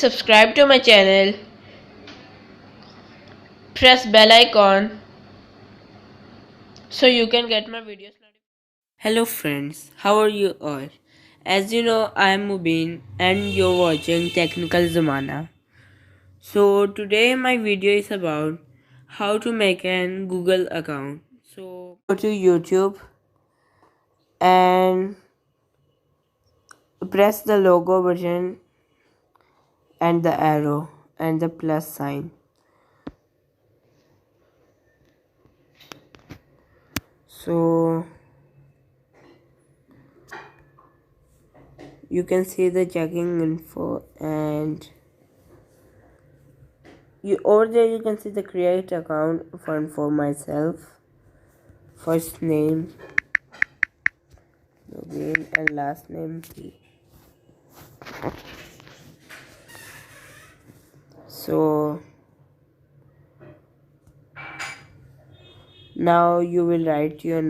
subscribe to my channel, press bell icon so you can get my videos notifications. Hello friends, how are you all? As you know, I am Mubin and you're watching Technical Zamana. So today my video is about how to make an Google account. So go to YouTube and press the logo button and the arrow and the plus sign. So you can see the checking info, and over there you can see the create account for myself, first name Nobel and last name P. So now you will write your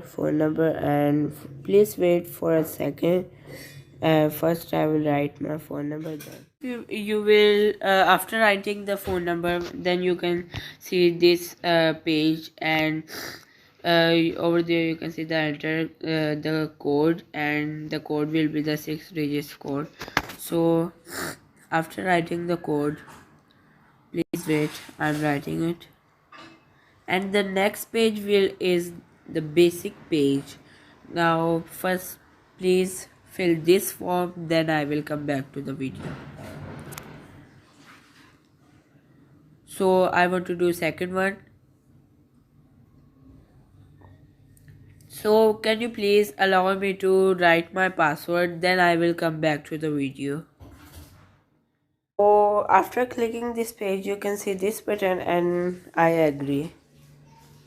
phone number, and please wait for a second. First I will write my phone number, then you will after writing the phone number, then you can see this page, and over there you can see the enter the code, and the code will be the 6 digits code. So after writing the code, please wait, I'm writing it, and the next page is the basic page. Now first please fill this form, then I will come back to the video. So I want to do second one. So can you please allow me to write my password, then I will come back to the video. So after clicking this page, you can see this button and I agree.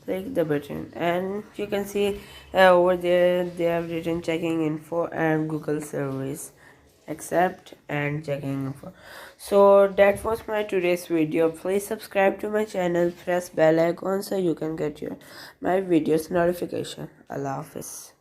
Click the button and you can see over there they have written checking info and Google service, accept and checking info. So that was my today's video. Please subscribe to my channel, press bell icon so you can get my videos notification. Allah Hafiz.